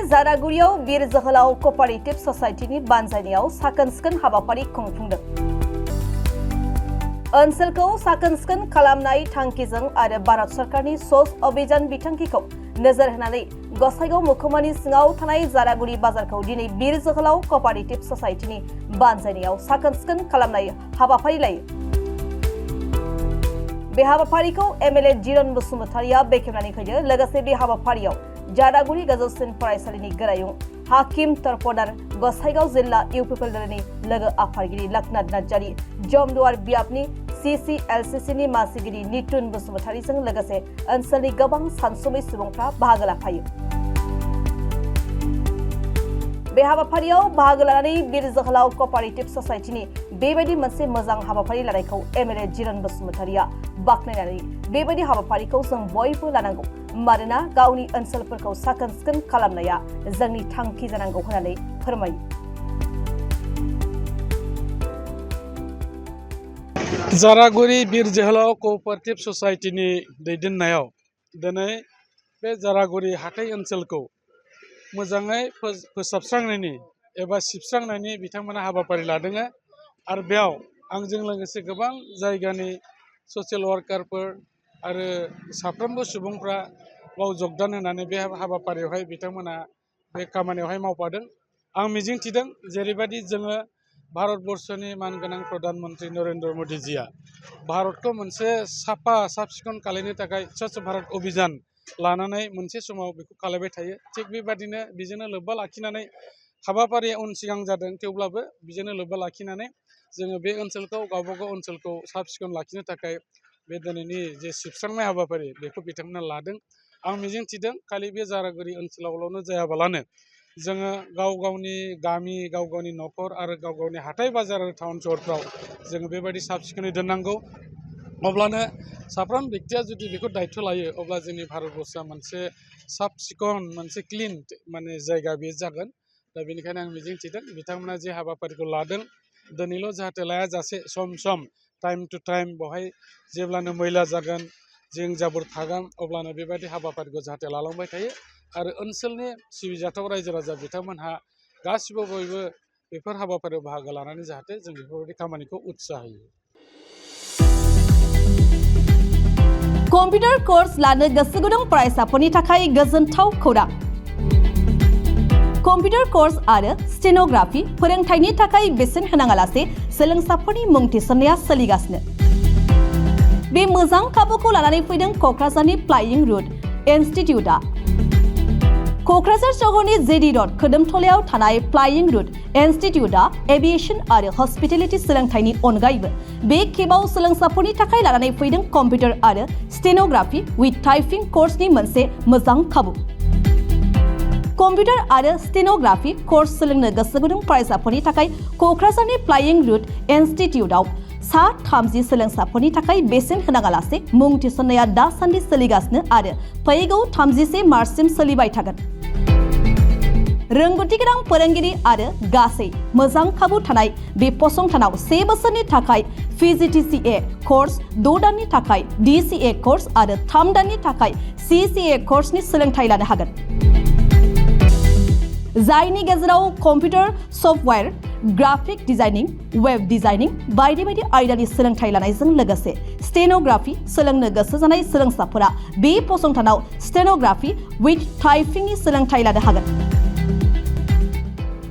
जारागुरियाव बीर जोहोलाव क'पारेटिभ ससाइटिनि बानजायनायाव साखोन-सिखोन हाबाफारि खुंफुंदों। ओनसोलखौ साखोन-सिखोन खालामनाय थांखिजों आरो भारत सरकारनि स्वच्छ अभियान बिथांखिखौ नोजोर होनानै गसाइगाव महकुमानि सिङाव थानाय जारागुरि बाजारखौ दिनै बीर जोहोलाव क'पारेटिभ ससाइटिनि बानजायनायाव साखोन-सिखोन खालामनाय हाबाफारि लायो। बे हाबाफारिखौ एमएलए जिरन बसुमतारिया बेखेवनानै होयो। लोगोसे बे हाबाफारियाव जारागुरि गोजौसिन फरायसालिनि गोरायुं हाकिम तरफदार गसाइगाव जिल्ला इउपिपिएल दलनि लोगो आफादगिरि लखनाथ नार्जारि जमदुवार बियाबनि CCLCCनि मासिगिरि नितुन बसुमतारिजों लोगोसे ओनसोलनि गोबां सानसुमै सुबुंफ्रा बाहागो लाफायो। बे हाबाफारियाव बाहागो लानानै बीर जोहोलाव क'पारेटिभ ससाइटिनि बेबायदि मोनसे मोजां हाबाफारि लानायखौ एमएलए जिरन बसुमतारिया बाख्नायनानै बेबायदि हाबाफारिखौ जों बयबो लानांगौ, मानोना गावनि ओनसोलफोरखौ साखोन-सिखोन खालामनाया जोंनि थांखि जानांगौ होननानै फोरमायो। जारागुरि बीर जोहोलाव क'पारेटिभ ससाइटिनि दैदेननायाव दिनै बे जारागुरि हाथाइ ओनसोलखौ मोजाङै फोसाबस्रांनायनि एबा सिबस्रांनायनि बिथांमोना हाबाफारि लादों आरो बेयाव आंजों लोगोसे गोबां जायगानि ससियेल वार्कारफोर आरो साफ्रोमबो सुबुंफ्रा बाव जगदान होनानै बे हाबाफारियावहाय बिथांमोना बे खामानियावहाय मावफादों। आं मिजिंथिदों जेरैबायदि जोङो भारतबर्षनि मानगोनां प्रधान मन्त्रि नरेन्द्र मदिजिया भारतखौ मोनसे साफ सिखोन खालामनो थाखाय स्वच्छ भारत अभियान लानानै मोनसे समाव बेखौ खालामबाय थायो। थिग बेबादिनो बेजोंनो लोब्बा लाखिनानै हाबाफारिया उन सिगां जादों, थेवब्लाबो बेजोंनो लोब्बा लाखिनानै जोङो बे ओनसोलखौ गावबागाव ओनसोलखौ साफ सिखोन लाखिनो थाखाय बे दिनैनि जे सिबस्रांनाय हाबाफारि बेखौ बिथांमोना लादों। आं मिजिंथिदों खालि बे जारागुरि ओनसोलावल'नो जायाबालानो जोङो गाव गावनि गामि, गाव गावनि न'खर आरो गाव गावनि हाथाइ बाजार आरो टाउन सहरफ्राव जोङो बेबायदि साफ सिखोनै दोननांगौ। अब्लानो साफ्रोम बेक्तिया जुदि बेखौ दायथ' लायो अब्ला जोंनि भारतबर्षआ मोनसे साफ सिखोन मोनसे क्लिन माने जायगा बे जागोन। दा बेनिखायनो आं मिजिंथिदों बिथांमोना जे हाबाफारिखौ लादों दिनैल' जाहाथे लायाजासे सम सम टाइम टु टाइम बेवहाय जेब्लानो मैला जागोन जों जाबोर थागोन अब्लानो बेबायदि हाबाफारिखौ जाहाथे लालांबाय थायो आरो ओनसोलनि सिबिजाथाव रायजो राजा बिथांमोनहा गासिबो बयबो बेफोर हाबाफारियाव बाहागो लानानै जाहाथे जों बेफोरबायदि खामानिखौ उत्साह होयो। कम्पिउटार कोर्स लानो गोसो गुदुं फरायसाफोरनि थाखाय गोजोनथाव खौरां। कम्पिउटार कोर्स आरो स्टेनोग्राफि फोरोंथायनि थाखाय बेसेन होनाङालासे सोलोंसाफोरनि मुं थिसननाया सोलिगासिनो। बे मोजां खाबुखौ लानानै फैदों क'क्राझारनि फ्लाइंग रुट इनस्टिट्यूटआ। क'क्राझार सहरनि जेडी र'ड खोदोमथलायाव थानाय फ्लाइंग रुट इनस्टिट्यूटआ एभिएशन आरो हस्पिटेलिटी सोलोंथायनि अनगायैबो बे खेबाव सोलोंसाफोरनि थाखाय लानानै फैदों कम्पिउटार आरो स्टेनोग्राफि विथ टाइपिं कोर्सनि मोनसे मोजां खाबु। कम्पिउटार आरो स्टेनोग्राफि कोर्स सोलोंनो गोसो गुदुं फरायसाफोरनि थाखाय क'क्राझारनि फ्लाइंग रुट इनस्टिट्यूटआव 30 सोलोंसाफोरनि थाखाय बेसेन होनाङालासे मुं थिसननाया दासान्दि सोलिगासिनो आरो फैगौ 31 मार्चसिम सोलिबाय थागोन। रोंगौथि गोनां फोरोंगिरि आरो गासै मोजां खाबु थानाय बे फसंथानाव 1 बोसोरनि थाखाय PGDCA कोर्स, 6 दाननि थाखाय DCA कोर्स आरो 3 दाननि थाखाय CCA कोर्सनि सोलोंथाय लानो हागोन। जायनि गेजेराव computer software, graphic designing, web designing बायदि बायदि आयदानि सोलोंथाय लानायजों लोगोसे स्टेनोग्राफि सोलोंनो गोसो जानाय सोलोंसाफोरा बे फसंथानाव स्टेनोग्राफि विथ टाइपिंनि सोलोंथाय लानो हागोन।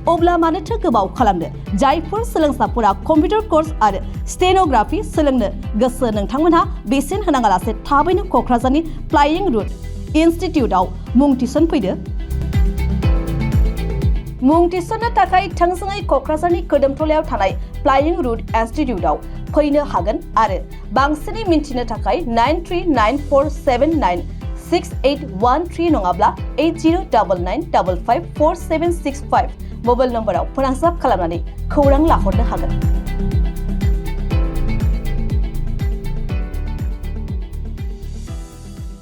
अब्ला मानोथो गोबाव खालामनो? जायफोर सोलोंसाफोरा कम्पिउटार कोर्स आरो स्टेनोग्राफि सोलोंनो गोसो नोंथांमोनहा बेसेन होनाङालासे थाबैनो क'क्राझारनि फ्लाइंग रुट इनस्टिट्यूटआव मुं थिसनफैदो। मुं थिसननो थाखाय थोंजोङै क'क्राझारनि खोदोमथलायाव थानाय फ्लाइंग रुट इनस्टिट्यूटआव फैनो हागोन आरो बांसिनै मिन्थिनो थाखाय 9394796813 नङाब्ला 8099554765 मबाइल नम्बराव फोनांजाब खालामनानै खौरां लाहरनो हागोन।